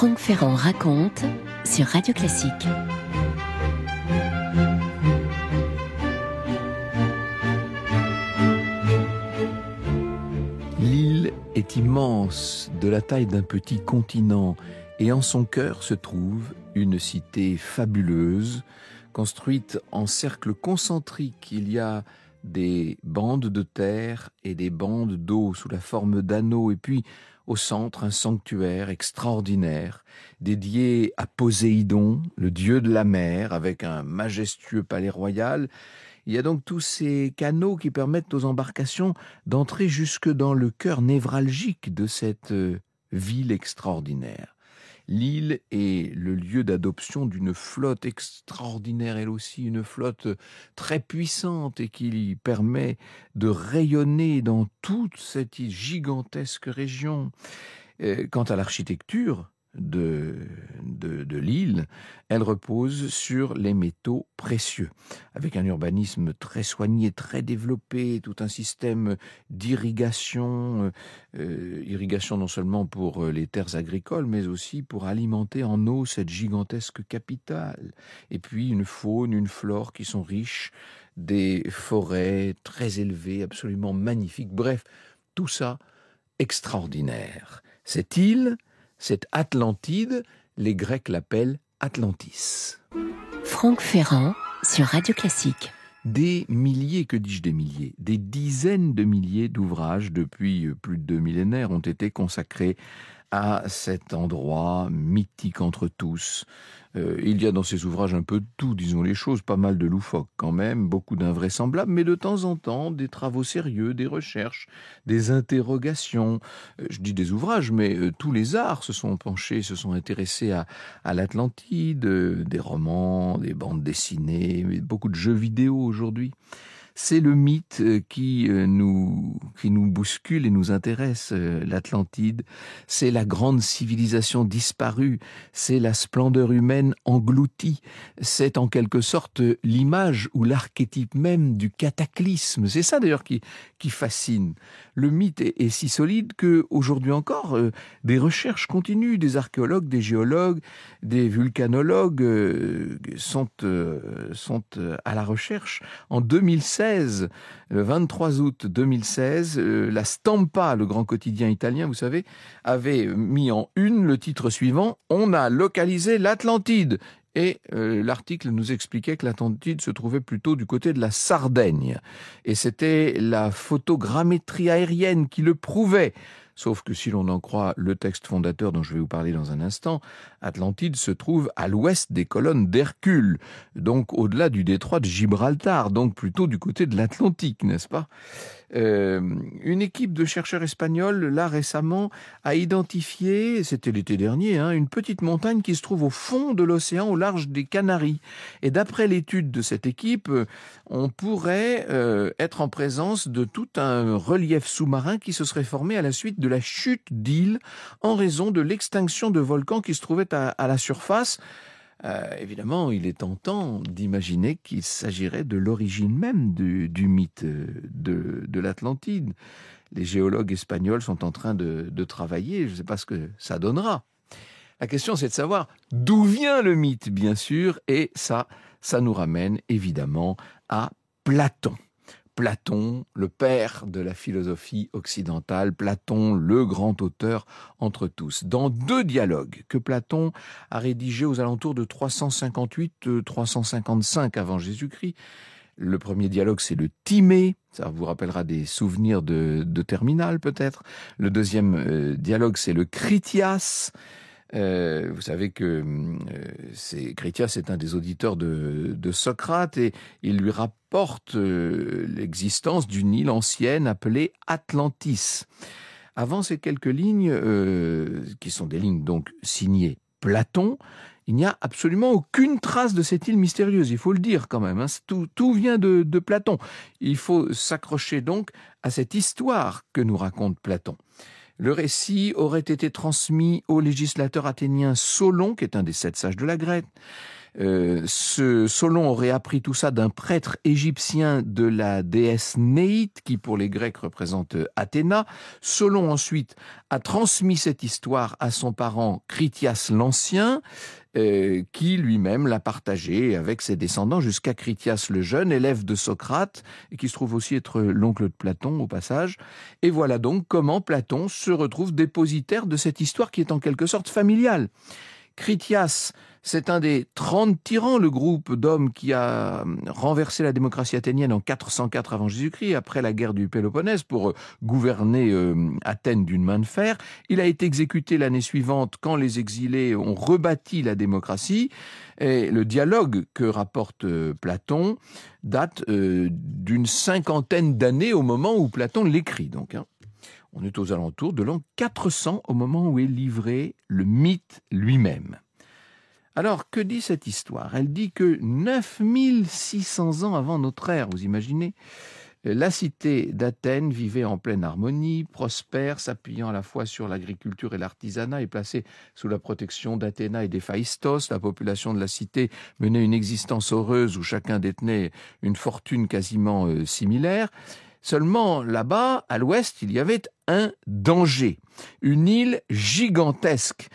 Franck Ferrand raconte sur Radio Classique. L'île est immense, de la taille d'un petit continent, et en son cœur se trouve une cité fabuleuse, construite en cercle concentrique. Il y a des bandes de terre et des bandes d'eau sous la forme d'anneaux, et puis au centre un sanctuaire extraordinaire dédié à Poséidon, le dieu de la mer, avec un majestueux palais royal. Il y a donc tous ces canaux qui permettent aux embarcations d'entrer jusque dans le cœur névralgique de cette ville extraordinaire. L'île est le lieu d'adoption d'une flotte extraordinaire, elle aussi, une flotte très puissante et qui permet de rayonner dans toute cette gigantesque région. Quant à l'architecture de l'île, elle repose sur les métaux précieux, avec un urbanisme très soigné, très développé, tout un système d'irrigation, irrigation non seulement pour les terres agricoles, mais aussi pour alimenter en eau cette gigantesque capitale. Et puis une faune, une flore qui sont riches, des forêts très élevées, absolument magnifiques. Bref, tout ça extraordinaire. Cette île, cette Atlantide, les Grecs l'appellent Atlantis. Franck Ferrand sur Radio Classique. Des milliers, que dis-je des milliers, des dizaines de milliers d'ouvrages depuis plus de 2 millénaires ont été consacrés à cet endroit mythique entre tous. Il y a dans ces ouvrages un peu de tout, disons les choses, pas mal de loufoque quand même, beaucoup d'invraisemblables, mais de temps en temps, des travaux sérieux, des recherches, des interrogations. Je dis des ouvrages, mais tous les arts se sont penchés, se sont intéressés à l'Atlantide, des romans, des bandes dessinées, beaucoup de jeux vidéo aujourd'hui. C'est le mythe qui nous bouscule et nous intéresse, l'Atlantide. C'est la grande civilisation disparue, c'est la splendeur humaine engloutie. C'est en quelque sorte l'image ou l'archétype même du cataclysme. C'est ça d'ailleurs qui fascine. Le mythe est si solide qu'aujourd'hui encore, des recherches continuent, des archéologues, des géologues, des vulcanologues sont à la recherche. En 2016, le 23 août 2016, la Stampa, le grand quotidien italien, vous savez, avait mis en une le titre suivant « On a localisé l'Atlantide ». Et l'article nous expliquait que l'Atlantide se trouvait plutôt du côté de la Sardaigne. Et c'était la photogrammétrie aérienne qui le prouvait. Sauf que si l'on en croit le texte fondateur dont je vais vous parler dans un instant, Atlantide se trouve à l'ouest des colonnes d'Hercule, donc au-delà du détroit de Gibraltar, donc plutôt du côté de l'Atlantique, n'est-ce pas ? Une équipe de chercheurs espagnols, là récemment, a identifié, c'était l'été dernier, une petite montagne qui se trouve au fond de l'océan, au large des Canaries. Et d'après l'étude de cette équipe, on pourrait être en présence de tout un relief sous-marin qui se serait formé à la suite de la chute d'îles en raison de l'extinction de volcans qui se trouvaient à la surface. Évidemment, il est tentant d'imaginer qu'il s'agirait de l'origine même du mythe de l'Atlantide. Les géologues espagnols sont en train de travailler, je ne sais pas ce que ça donnera. La question, c'est de savoir d'où vient le mythe, bien sûr, et ça nous ramène évidemment à Platon. Platon, le père de la philosophie occidentale, Platon, le grand auteur entre tous. Dans 2 dialogues que Platon a rédigés aux alentours de 358-355 avant Jésus-Christ, le premier dialogue, c'est le Timée, ça vous rappellera des souvenirs de terminale peut-être. Le deuxième dialogue, c'est le Critias. Vous savez que Critias est un des auditeurs de Socrate et il lui rapporte l'existence d'une île ancienne appelée Atlantis. Avant ces quelques lignes, qui sont des lignes donc signées Platon, il n'y a absolument aucune trace de cette île mystérieuse, il faut le dire quand même. Tout vient de Platon. Il faut s'accrocher donc à cette histoire que nous raconte Platon. Le récit aurait été transmis au législateur athénien Solon, qui est un des 7 sages de la Grèce, Solon aurait appris tout ça d'un prêtre égyptien de la déesse Néite, qui pour les Grecs représente Athéna. Solon ensuite a transmis cette histoire à son parent Critias l'Ancien, qui lui-même l'a partagé avec ses descendants jusqu'à Critias le Jeune, élève de Socrate, et qui se trouve aussi être l'oncle de Platon au passage. Et voilà donc comment Platon se retrouve dépositaire de cette histoire qui est en quelque sorte familiale. Critias, c'est un des 30 tyrans, le groupe d'hommes qui a renversé la démocratie athénienne en 404 avant Jésus-Christ, après la guerre du Péloponnèse, pour gouverner Athènes d'une main de fer. Il a été exécuté l'année suivante quand les exilés ont rebâti la démocratie. Et le dialogue que rapporte Platon date d'une 50aine d'années au moment où Platon l'écrit. Donc, on est aux alentours de l'an 400 au moment où est livré le mythe lui-même. Alors, que dit cette histoire? Elle dit que 9600 ans avant notre ère, vous imaginez, la cité d'Athènes vivait en pleine harmonie, prospère, s'appuyant à la fois sur l'agriculture et l'artisanat et placée sous la protection d'Athéna et d'Héphaïstos. La population de la cité menait une existence heureuse où chacun détenait une fortune quasiment similaire. Seulement, là-bas, à l'ouest, il y avait un danger, une île gigantesque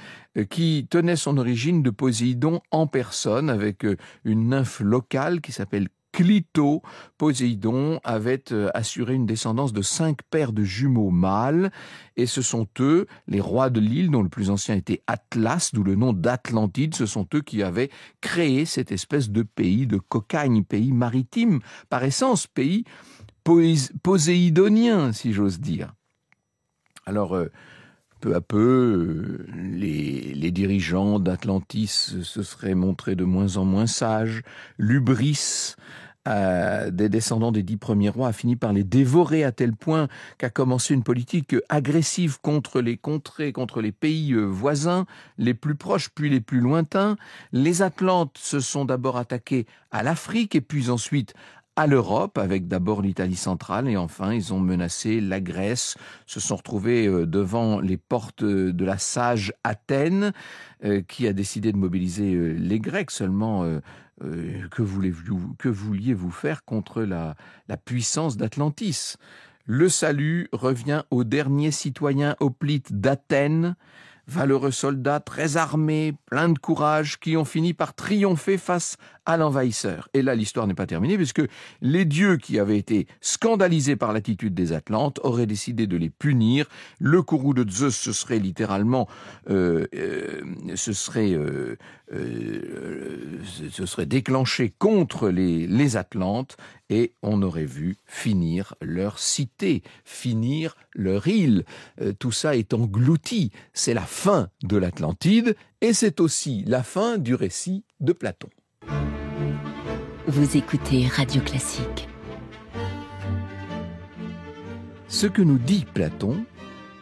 qui tenait son origine de Poséidon en personne, avec une nymphe locale qui s'appelle Clito. Poséidon avait assuré une descendance de 5 paires de jumeaux mâles, et ce sont eux, les rois de l'île, dont le plus ancien était Atlas, d'où le nom d'Atlantide, ce sont eux qui avaient créé cette espèce de pays de cocagne, pays maritime, par essence, pays poséidonien, si j'ose dire. Alors, peu à peu, les dirigeants d'Atlantis se seraient montrés de moins en moins sages. L'hubris des descendants des 10 premiers rois a fini par les dévorer à tel point qu'a commencé une politique agressive contre les contrées, contre les pays voisins, les plus proches puis les plus lointains. Les Atlantes se sont d'abord attaqués à l'Afrique et puis ensuite à l'Europe, avec d'abord l'Italie centrale, et enfin ils ont menacé la Grèce, se sont retrouvés devant les portes de la sage Athènes, qui a décidé de mobiliser les Grecs. Seulement, que vouliez-vous faire contre la puissance d'Atlantis? Le salut revient aux derniers citoyens hoplites d'Athènes, valeureux soldats très armés, pleins de courage, qui ont fini par triompher face à l'envahisseur. Et là, l'histoire n'est pas terminée, puisque les dieux qui avaient été scandalisés par l'attitude des Atlantes auraient décidé de les punir. Le courroux de Zeus se serait littéralement déclenché contre les Atlantes, et on aurait vu finir leur cité, finir leur île. Tout ça est englouti. C'est la fin de l'Atlantide, et c'est aussi la fin du récit de Platon. Vous écoutez Radio Classique. Ce que nous dit Platon,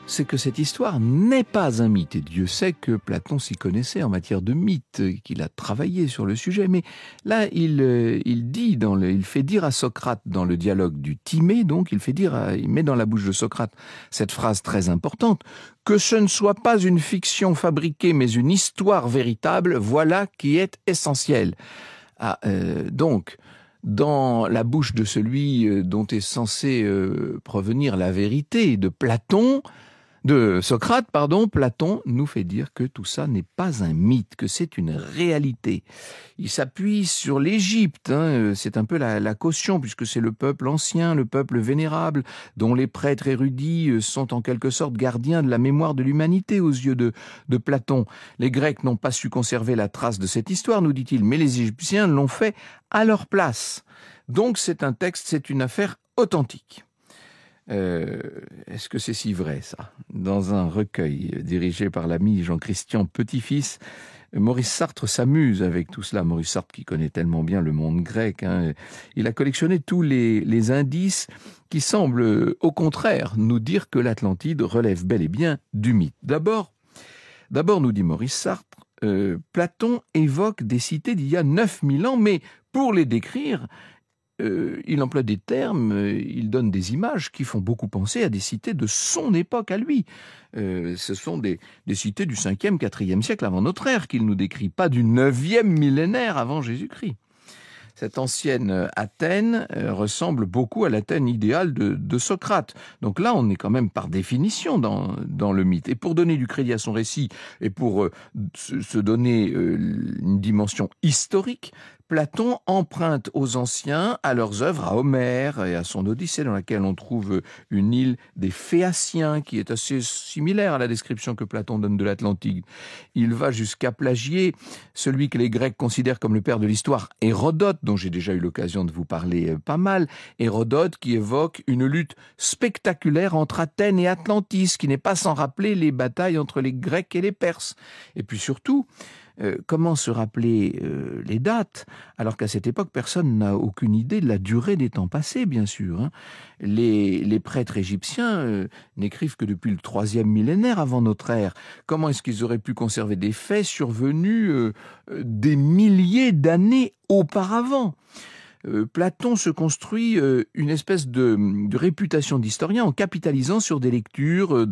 c'est que cette histoire n'est pas un mythe. Et Dieu sait que Platon s'y connaissait en matière de mythe, qu'il a travaillé sur le sujet. Mais là, il fait dire à Socrate dans le dialogue du Timée, donc il met dans la bouche de Socrate cette phrase très importante, que ce ne soit pas une fiction fabriquée, mais une histoire véritable, voilà qui est essentiel. Donc, dans la bouche de celui dont est censée provenir la vérité de Socrate, Platon nous fait dire que tout ça n'est pas un mythe, que c'est une réalité. Il s'appuie sur l'Égypte, c'est un peu la caution, puisque c'est le peuple ancien, le peuple vénérable, dont les prêtres érudits sont en quelque sorte gardiens de la mémoire de l'humanité aux yeux de Platon. Les Grecs n'ont pas su conserver la trace de cette histoire, nous dit-il, mais les Égyptiens l'ont fait à leur place. Donc c'est un texte, c'est une affaire authentique. Est-ce que c'est si vrai, ça? Dans un recueil dirigé par l'ami Jean-Christian Petit-Fils, Maurice Sartre s'amuse avec tout cela. Maurice Sartre qui connaît tellement bien le monde grec, il a collectionné tous les indices qui semblent au contraire nous dire que l'Atlantide relève bel et bien du mythe. D'abord, nous dit Maurice Sartre, Platon évoque des cités d'il y a 9000 ans, mais pour les décrire, il emploie des termes, il donne des images qui font beaucoup penser à des cités de son époque à lui. Ce sont des cités du 5e, 4e siècle avant notre ère qu'il nous décrit, pas du 9e millénaire avant Jésus-Christ. Cette ancienne Athènes ressemble beaucoup à l'Athènes idéale de Socrate. Donc là, on est quand même par définition dans le mythe. Et pour donner du crédit à son récit et pour se donner une dimension historique, Platon emprunte aux anciens, à leurs œuvres, à Homère et à son Odyssée, dans laquelle on trouve une île des Phéaciens, qui est assez similaire à la description que Platon donne de l'Atlantide. Il va jusqu'à plagier celui que les Grecs considèrent comme le père de l'histoire, Hérodote, dont j'ai déjà eu l'occasion de vous parler pas mal. Hérodote qui évoque une lutte spectaculaire entre Athènes et Atlantis, qui n'est pas sans rappeler les batailles entre les Grecs et les Perses. Et puis surtout, comment se rappeler les dates, alors qu'à cette époque, personne n'a aucune idée de la durée des temps passés, bien sûr. Hein. Les prêtres égyptiens n'écrivent que depuis le 3e millénaire avant notre ère. Comment est-ce qu'ils auraient pu conserver des faits survenus des milliers d'années auparavant ? Platon se construit une espèce de réputation d'historien en capitalisant sur des lectures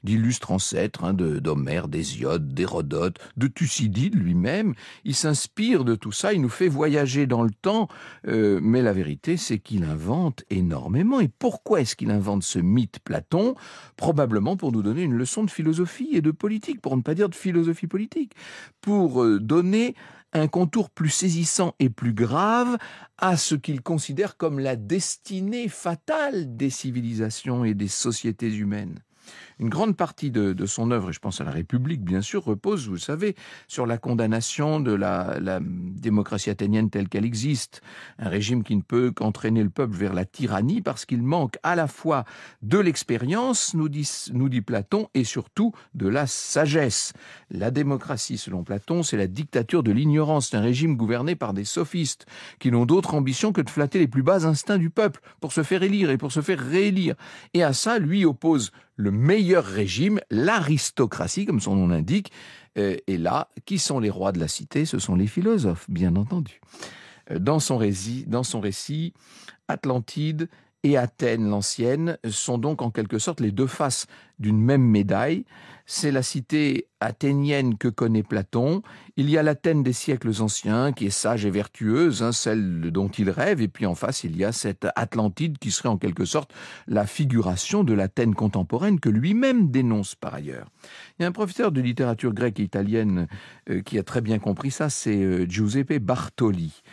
d'illustres ancêtres, d'Homère, d'Hésiode, d'Hérodote, de Thucydide lui-même. Il s'inspire de tout ça, il nous fait voyager dans le temps, mais la vérité c'est qu'il invente énormément. Et pourquoi est-ce qu'il invente ce mythe Platon ? Probablement pour nous donner une leçon de philosophie et de politique, pour ne pas dire de philosophie politique, pour donner un contour plus saisissant et plus grave à ce qu'il considère comme la destinée fatale des civilisations et des sociétés humaines. Une grande partie de son œuvre, et je pense à la République bien sûr, repose, vous le savez, sur la condamnation de la démocratie athénienne telle qu'elle existe. Un régime qui ne peut qu'entraîner le peuple vers la tyrannie parce qu'il manque à la fois de l'expérience, nous dit Platon, et surtout de la sagesse. La démocratie, selon Platon, c'est la dictature de l'ignorance. C'est un régime gouverné par des sophistes qui n'ont d'autre ambition que de flatter les plus bas instincts du peuple pour se faire élire et pour se faire réélire. Et à ça, lui oppose le meilleur régime, l'aristocratie, comme son nom l'indique. Et là, qui sont les rois de la cité ? Ce sont les philosophes, bien entendu. Dans son récit, Atlantide et Athènes l'ancienne sont donc en quelque sorte les deux faces d'une même médaille. C'est la cité athénienne que connaît Platon. Il y a l'Athènes des siècles anciens qui est sage et vertueuse, celle dont il rêve. Et puis en face, il y a cette Atlantide qui serait en quelque sorte la figuration de l'Athènes contemporaine que lui-même dénonce par ailleurs. Il y a un professeur de littérature grecque et italienne qui a très bien compris ça, c'est Giuseppe Bartoli.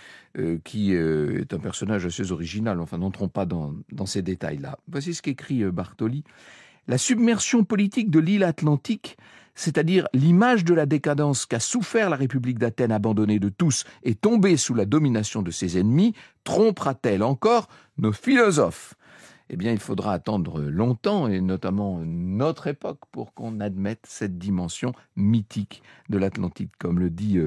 Qui est un personnage assez original, enfin n'entrons pas dans ces détails-là. Voici ce qu'écrit Bartoli. La submersion politique de l'île atlantique, c'est-à-dire l'image de la décadence qu'a souffert la République d'Athènes abandonnée de tous et tombée sous la domination de ses ennemis, trompera-t-elle encore nos philosophes ? Eh bien, il faudra attendre longtemps, et notamment notre époque, pour qu'on admette cette dimension mythique de l'Atlantide. Comme le dit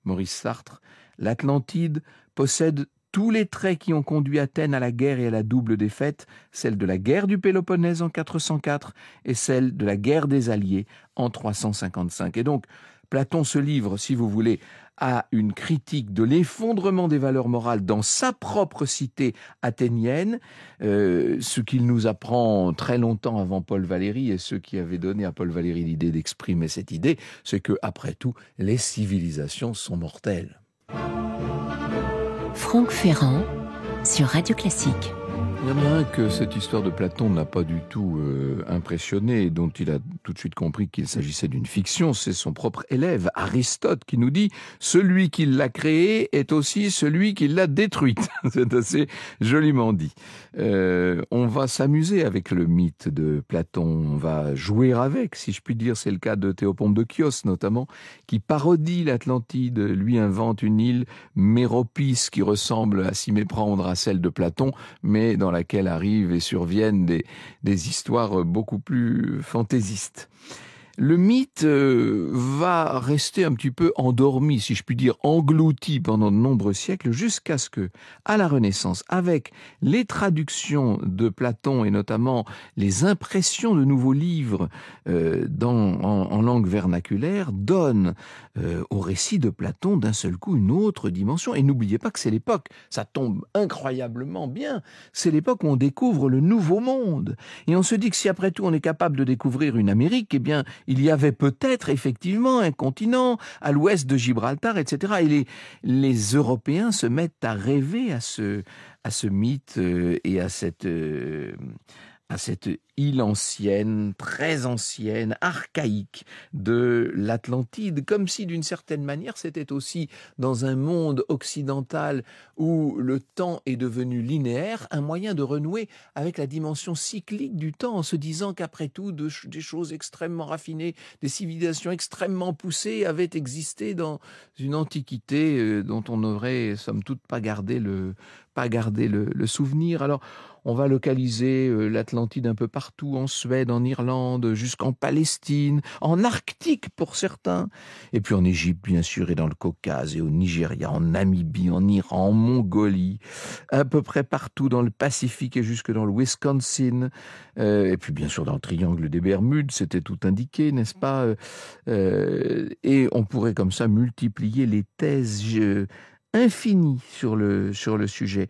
Maurice Sartre, l'Atlantide possède tous les traits qui ont conduit Athènes à la guerre et à la double défaite, celle de la guerre du Péloponnèse en 404 et celle de la guerre des Alliés en 355. Et donc, Platon se livre, si vous voulez, à une critique de l'effondrement des valeurs morales dans sa propre cité athénienne, ce qu'il nous apprend très longtemps avant Paul Valéry, et ceux qui avaient donné à Paul Valéry l'idée d'exprimer cette idée, c'est que, après tout, les civilisations sont mortelles. Franck Ferrand sur Radio Classique. Il y en a un que cette histoire de Platon n'a pas du tout impressionné et dont il a tout de suite compris qu'il s'agissait d'une fiction. C'est son propre élève, Aristote, qui nous dit « Celui qui l'a créée est aussi celui qui l'a détruite ». C'est assez joliment dit. On va s'amuser avec le mythe de Platon, on va jouer avec, si je puis dire. C'est le cas de Théopompe de Chios, notamment, qui parodie l'Atlantide. Lui invente une île, Méropis, qui ressemble à s'y méprendre à celle de Platon, mais dans laquelle arrivent et surviennent des histoires beaucoup plus fantaisistes. le mythe va rester un petit peu endormi, si je puis dire, englouti pendant de nombreux siècles, jusqu'à ce que, à la Renaissance, avec les traductions de Platon et notamment les impressions de nouveaux livres en langue vernaculaire, donnent au récit de Platon d'un seul coup une autre dimension. Et n'oubliez pas que c'est l'époque, ça tombe incroyablement bien, c'est l'époque où on découvre le nouveau monde. Et on se dit que si après tout on est capable de découvrir une Amérique, eh bien il y avait peut-être effectivement un continent à l'ouest de Gibraltar, etc. Et les Européens se mettent à rêver à ce mythe et à cette île ancienne, très ancienne, archaïque de l'Atlantide, comme si d'une certaine manière c'était aussi dans un monde occidental où le temps est devenu linéaire, un moyen de renouer avec la dimension cyclique du temps en se disant qu'après tout des choses extrêmement raffinées, des civilisations extrêmement poussées avaient existé dans une antiquité dont on n'aurait somme toute pas gardé le souvenir. Alors on va localiser l'Atlantide un peu partout, en Suède, en Irlande, jusqu'en Palestine, en Arctique pour certains, et puis en Égypte bien sûr, et dans le Caucase, et au Nigeria, en Namibie, en Iran, en Mongolie, à peu près partout dans le Pacifique et jusque dans le Wisconsin, et puis bien sûr dans le triangle des Bermudes, c'était tout indiqué, n'est-ce pas, et on pourrait comme ça multiplier les thèses infinies sur le sujet.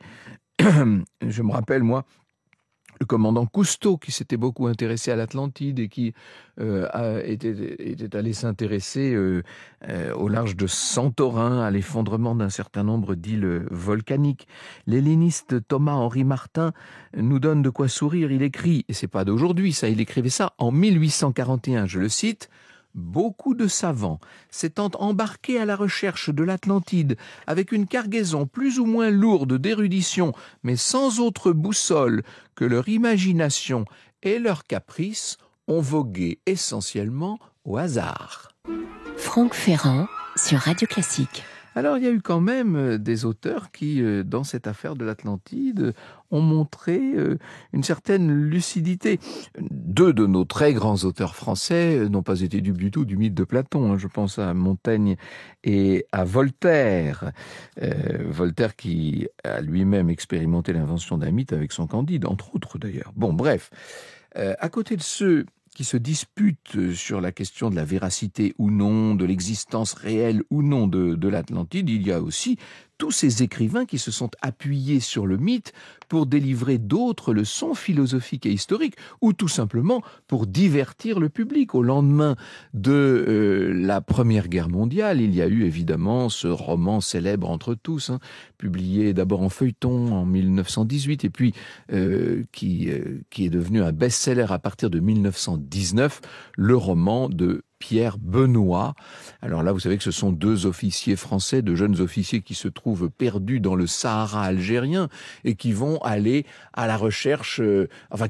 Je me rappelle, moi, le commandant Cousteau, qui s'était beaucoup intéressé à l'Atlantide et qui était allé s'intéresser au large de Santorin, à l'effondrement d'un certain nombre d'îles volcaniques. L'helléniste Thomas-Henri Martin nous donne de quoi sourire. Il écrit, et c'est pas d'aujourd'hui ça, il écrivait ça en 1841, je le cite: beaucoup de savants s'étant embarqués à la recherche de l'Atlantide avec une cargaison plus ou moins lourde d'érudition, mais sans autre boussole que leur imagination et leur caprice, ont vogué essentiellement au hasard. Franck Ferrand sur Radio Classique. Alors, il y a eu quand même des auteurs qui, dans cette affaire de l'Atlantide, ont montré une certaine lucidité. Deux de nos très grands auteurs français n'ont pas été dupes du tout du mythe de Platon. Je pense à Montaigne et à Voltaire. Voltaire qui a lui-même expérimenté l'invention d'un mythe avec son Candide, entre autres d'ailleurs. Bon, bref. À côté de ceux qui se disputent sur la question de la véracité ou non, de l'existence réelle ou non de l'Atlantide, il y a aussi tous ces écrivains qui se sont appuyés sur le mythe pour délivrer d'autres leçons philosophiques et historiques, ou tout simplement pour divertir le public. Au lendemain de la Première Guerre mondiale, il y a eu évidemment ce roman célèbre entre tous, publié d'abord en feuilleton en 1918, et puis qui est devenu un best-seller à partir de 1919, le roman de Pierre Benoît. Alors là, vous savez que ce sont deux officiers français, deux jeunes officiers qui se trouvent perdus dans le Sahara algérien et qui vont aller à la recherche,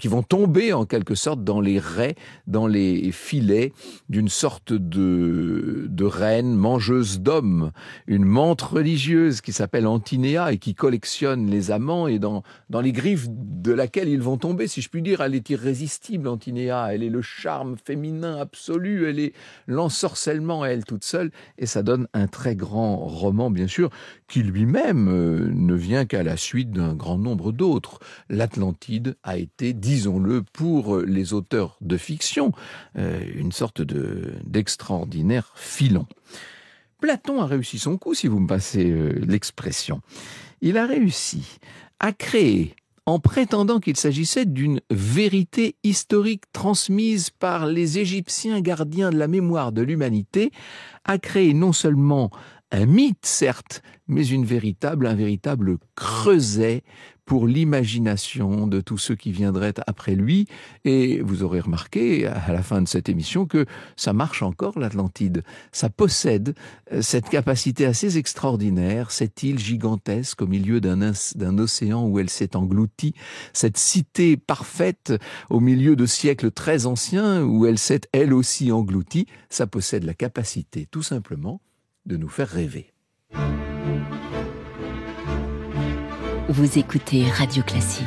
qui vont tomber en quelque sorte dans les rets, dans les filets d'une sorte de reine mangeuse d'hommes, une menthe religieuse qui s'appelle Antinéa et qui collectionne les amants, et dans les griffes de laquelle ils vont tomber, si je puis dire. Elle est irrésistible, Antinéa, elle est le charme féminin absolu, elle est l'ensorcellement à elle toute seule, et ça donne un très grand roman, bien sûr, qui lui-même ne vient qu'à la suite d'un grand nombre d'autres. L'Atlantide a été, disons-le, pour les auteurs de fiction, une sorte d'extraordinaire filon. Platon a réussi son coup, si vous me passez l'expression. Il a réussi à créer, en prétendant qu'il s'agissait d'une vérité historique transmise par les Égyptiens gardiens de la mémoire de l'humanité, à créer non seulement un mythe, certes, mais un véritable creuset pour l'imagination de tous ceux qui viendraient après lui. Et vous aurez remarqué à la fin de cette émission que ça marche encore, l'Atlantide. Ça possède cette capacité assez extraordinaire, cette île gigantesque au milieu d'un océan où elle s'est engloutie, cette cité parfaite au milieu de siècles très anciens où elle s'est elle aussi engloutie. Ça possède la capacité, tout simplement, de nous faire rêver. Vous écoutez Radio Classique.